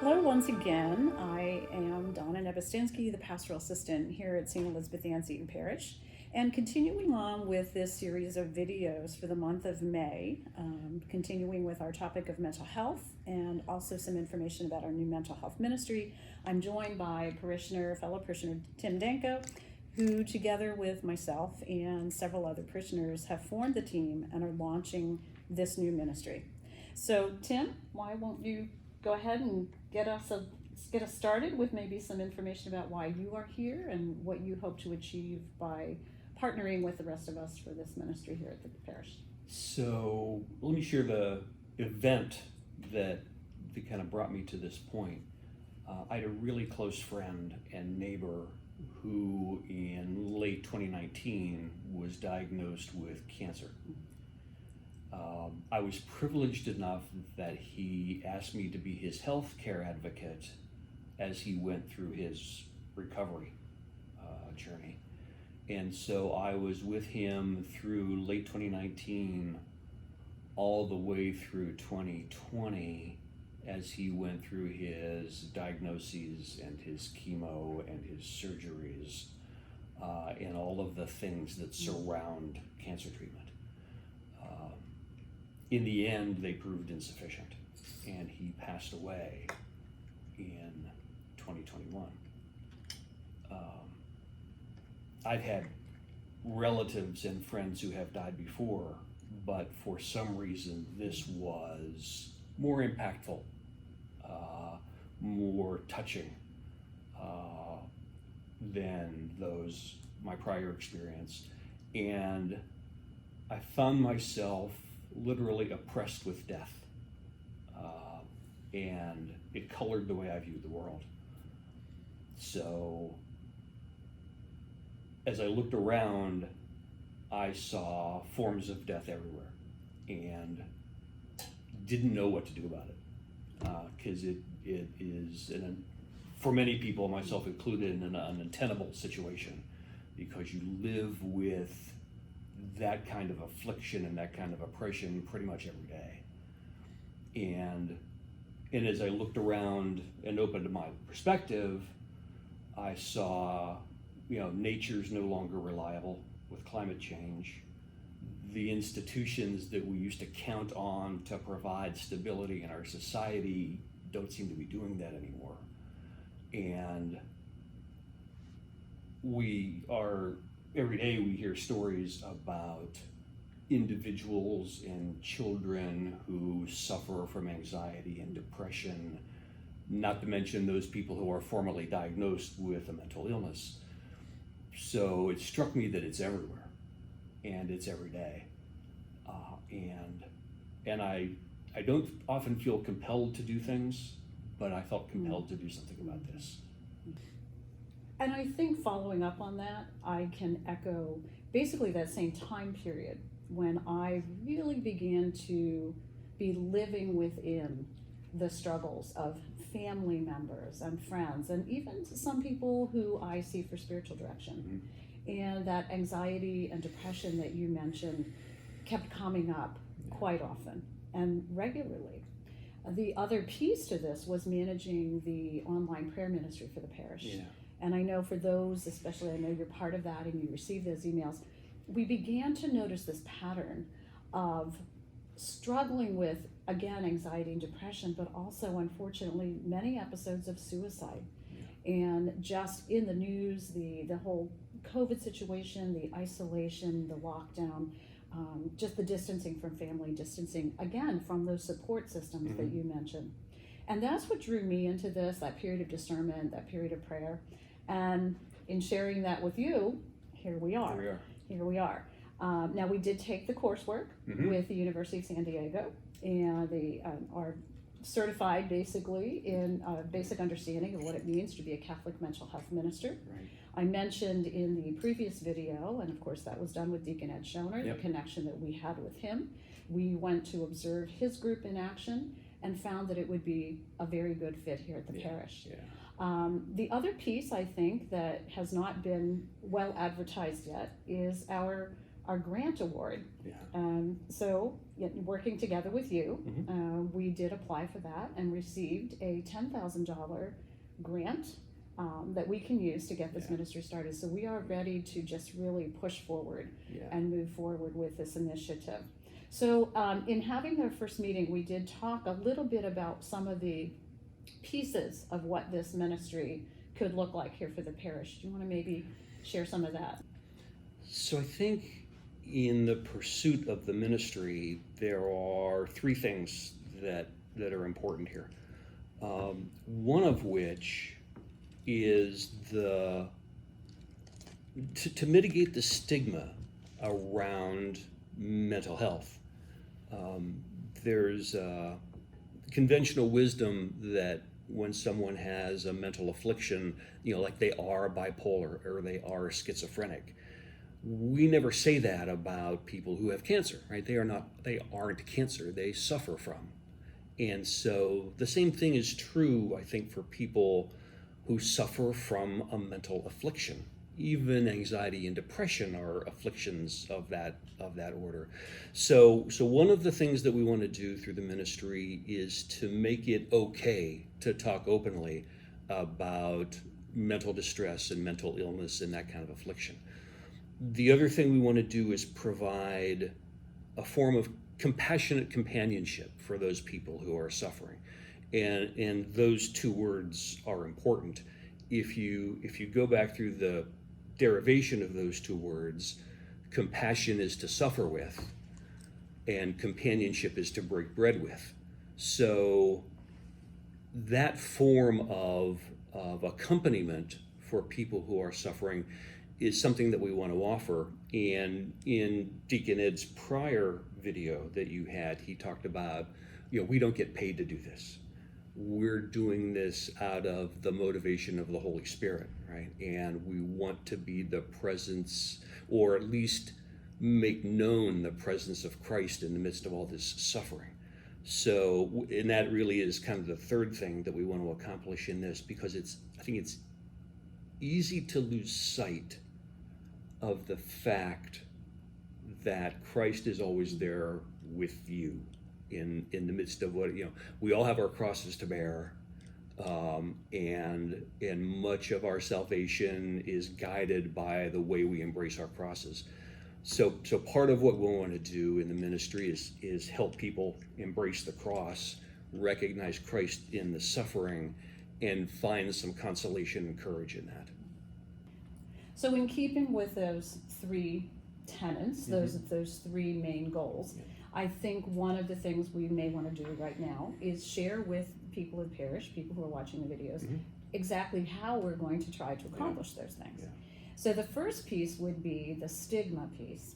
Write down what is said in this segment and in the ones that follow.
Hello once again. I am Donna Nebistinsky, the pastoral assistant here at St. Elizabeth Ann Seton Parish, and continuing on with this series of videos for the month of May, continuing with our topic of mental health and also some information about our new mental health ministry. I'm joined by fellow parishioner Tim Danko, who together with myself and several other parishioners have formed the team and are launching this new ministry. So Tim, why won't you go ahead and get us started with maybe some information about why you are here and what you hope to achieve by partnering with the rest of us for this ministry here at the parish. So let me share the event that kind of brought me to this point. I had a really close friend and neighbor who in late 2019 was diagnosed with cancer. I was privileged enough that he asked me to be his healthcare advocate as he went through his recovery journey. And so I was with him through late 2019 all the way through 2020 as he went through his diagnoses and his chemo and his surgeries and all of the things that surround cancer treatment. In the end, they proved insufficient, and he passed away in 2021. I've had relatives and friends who have died before, but for some reason this was more impactful, more touching than my prior experience. And I found myself literally oppressed with death, and it colored the way I viewed the world. So as I looked around, I saw forms of death everywhere and didn't know what to do about it, because it is, for many people, myself included, an untenable situation, because you live with that kind of affliction and that kind of oppression pretty much every day. And as I looked around and opened my perspective, I saw, nature's no longer reliable with climate change. The institutions that we used to count on to provide stability in our society don't seem to be doing that anymore. And every day we hear stories about individuals and children who suffer from anxiety and depression, not to mention those people who are formally diagnosed with a mental illness. So it struck me that it's everywhere, and it's every day. And I don't often feel compelled to do things, but I felt compelled to do something about this. And I think following up on that, I can echo basically that same time period when I really began to be living within the struggles of family members and friends, and even some people who I see for spiritual direction. Mm-hmm. And that anxiety and depression that you mentioned kept coming up quite often and regularly. The other piece to this was managing the online prayer ministry for the parish. Yeah. And I know for those, especially I know you're part of that and you receive those emails, we began to notice this pattern of struggling with, again, anxiety and depression, but also, unfortunately, many episodes of suicide. Yeah. And just in the news, the whole COVID situation, the isolation, the lockdown, just the distancing from family, distancing, again, from those support systems that you mentioned. And that's what drew me into this, that period of discernment, that period of prayer. And in sharing that with you, here we are. Now, we did take the coursework with the University of San Diego, and they are certified basically in basic understanding of what it means to be a Catholic mental health minister. Right. I mentioned in the previous video, and of course that was done with Deacon Ed Schoner, the connection that we had with him. We went to observe his group in action and found that it would be a very good fit here at the parish. Yeah. The other piece I think that has not been well advertised yet is our our grant award. Yeah. So working together with you, Mm-hmm. we did apply for that and received a $10,000 grant that we can use to get this Yeah. ministry started. So we are ready to just really push forward Yeah. and move forward with this initiative. So in having our first meeting, we did talk a little bit about some of the pieces of what this ministry could look like here for the parish. Do you want to maybe share some of that? So I think in the pursuit of the ministry, there are three things that are important here. One of which is to mitigate the stigma around mental health. There's conventional wisdom that when someone has a mental affliction, like they are bipolar or they are schizophrenic, we never say that about people who have cancer, right? They aren't cancer, they suffer from. And so the same thing is true, I think, for people who suffer from a mental affliction. Even anxiety and depression are afflictions of that order. So one of the things that we want to do through the ministry is to make it okay to talk openly about mental distress and mental illness and that kind of affliction. The other thing we want to do is provide a form of compassionate companionship for those people who are suffering. And those two words are important. If you go back through the derivation of those two words, compassion is to suffer with, and companionship is to break bread with. So that form of accompaniment for people who are suffering is something that we want to offer. And in Deacon Ed's prior video that you had, he talked about, we don't get paid to do this. We're doing this out of the motivation of the Holy Spirit, right? And we want to be the presence, or at least make known the presence of Christ in the midst of all this suffering. So, and that really is kind of the third thing that we want to accomplish in this, because I think it's easy to lose sight of the fact that Christ is always there with you in the midst of what, we all have our crosses to bear, and much of our salvation is guided by the way we embrace our crosses. So part of what we want to do in the ministry is help people embrace the cross, recognize Christ in the suffering, and find some consolation and courage in that. So in keeping with those three tenets, those three main goals, I think one of the things we may want to do right now is share with people in Parish, people who are watching the videos, exactly how we're going to try to accomplish those things. Yeah. So the first piece would be the stigma piece,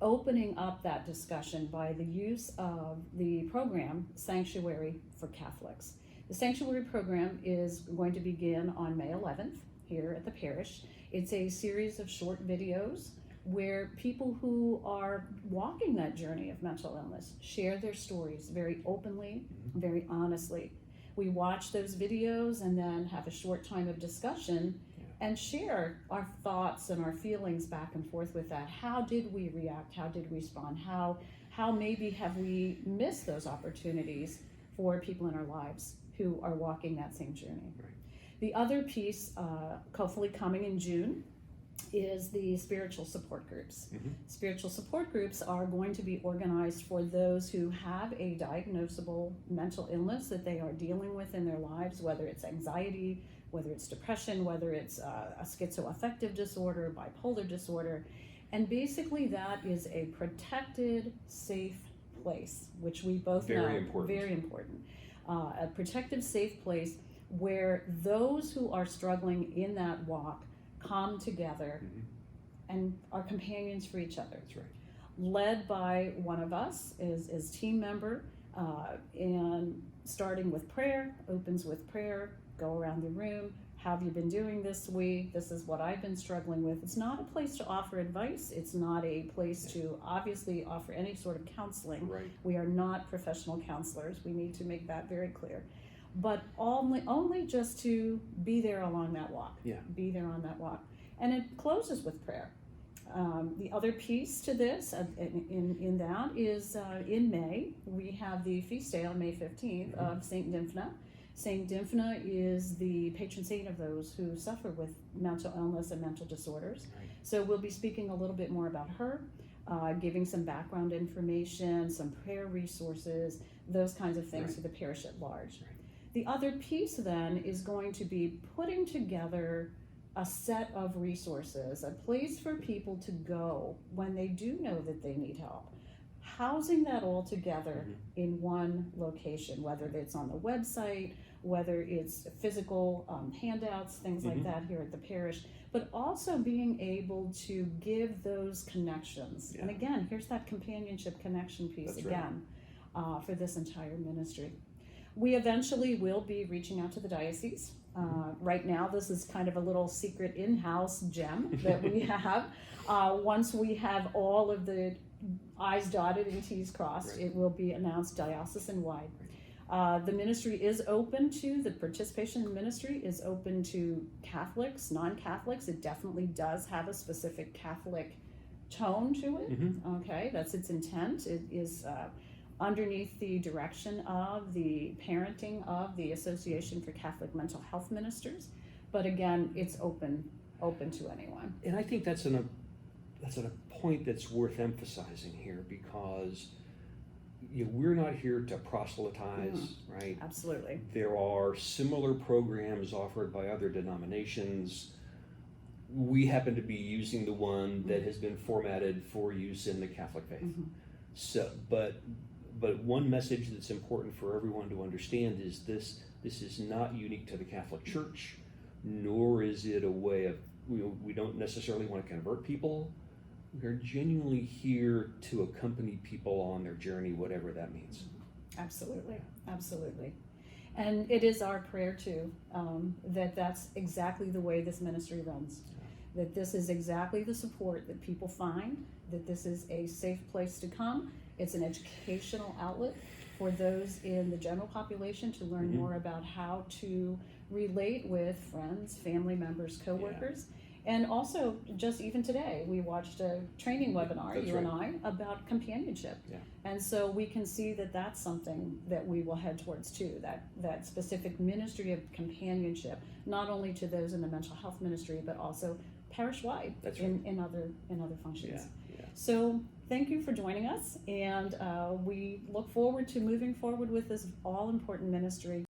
opening up that discussion by the use of the program Sanctuary for Catholics. The Sanctuary program is going to begin on May 11th here at the Parish. It's a series of short videos where people who are walking that journey of mental illness share their stories very openly, very honestly. We watch those videos and then have a short time of discussion and share our thoughts and our feelings back and forth with that. How did we react? How did we respond? How maybe have we missed those opportunities for people in our lives who are walking that same journey? Right. The other piece, hopefully coming in June, is the spiritual support groups. Spiritual support groups are going to be organized for those who have a diagnosable mental illness that they are dealing with in their lives, whether it's anxiety, whether it's depression, whether it's a schizoaffective disorder, bipolar disorder. And basically that is a protected, safe place, which we both know, very important. A protected, safe place where those who are struggling in that walk come together and are companions for each other. That's right. Led by one of us is team member, and starting with prayer, opens with prayer, go around the room. How have you been doing this week? This is what I've been struggling with. It's not a place to offer advice. It's not a place to obviously offer any sort of counseling. Right. We are not professional counselors. We need to make that very clear. But only just to be there along that walk. Yeah. Be there on that walk. And it closes with prayer. The other piece to this, in that, is in May, we have the feast day on May 15th of Saint Dymphna. Saint Dymphna is the patron saint of those who suffer with mental illness and mental disorders. Right. So we'll be speaking a little bit more about her, giving some background information, some prayer resources, those kinds of things Right. for the parish at large. Right. The other piece then is going to be putting together a set of resources, a place for people to go when they do know that they need help. Housing that all together in one location, whether it's on the website, whether it's physical handouts, things like that here at the parish, but also being able to give those connections. Yeah. And again, here's that companionship connection piece That's right. again for this entire ministry. We eventually will be reaching out to the diocese. Right now, this is kind of a little secret in-house gem that we have. Once we have all of the I's dotted and T's crossed, Right. it will be announced diocesan-wide. The ministry is open to, the participation in ministry is open to Catholics, non-Catholics. It definitely does have a specific Catholic tone to it. Okay, that's its intent. It is underneath the direction of the parenting of the Association for Catholic Mental Health Ministers. But again, it's open to anyone. And I think that's a point that's worth emphasizing here, because we're not here to proselytize, right? Absolutely. There are similar programs offered by other denominations. We happen to be using the one that has been formatted for use in the Catholic faith. So, but one message that's important for everyone to understand is this is not unique to the Catholic Church, nor is it a way of, we don't necessarily want to convert people. We're genuinely here to accompany people on their journey, whatever that means. Absolutely, absolutely. And it is our prayer too, that that's exactly the way this ministry runs. That this is exactly the support that people find, that this is a safe place to come. It's an educational outlet for those in the general population to learn more about how to relate with friends, family members, coworkers. And also, just even today, we watched a training webinar, That's you right. and I, about companionship. Yeah. And so we can see that that's something that we will head towards too, that specific ministry of companionship, not only to those in the mental health ministry, but also parish-wide. That's right. in other functions. Yeah. So thank you for joining us, and we look forward to moving forward with this all-important ministry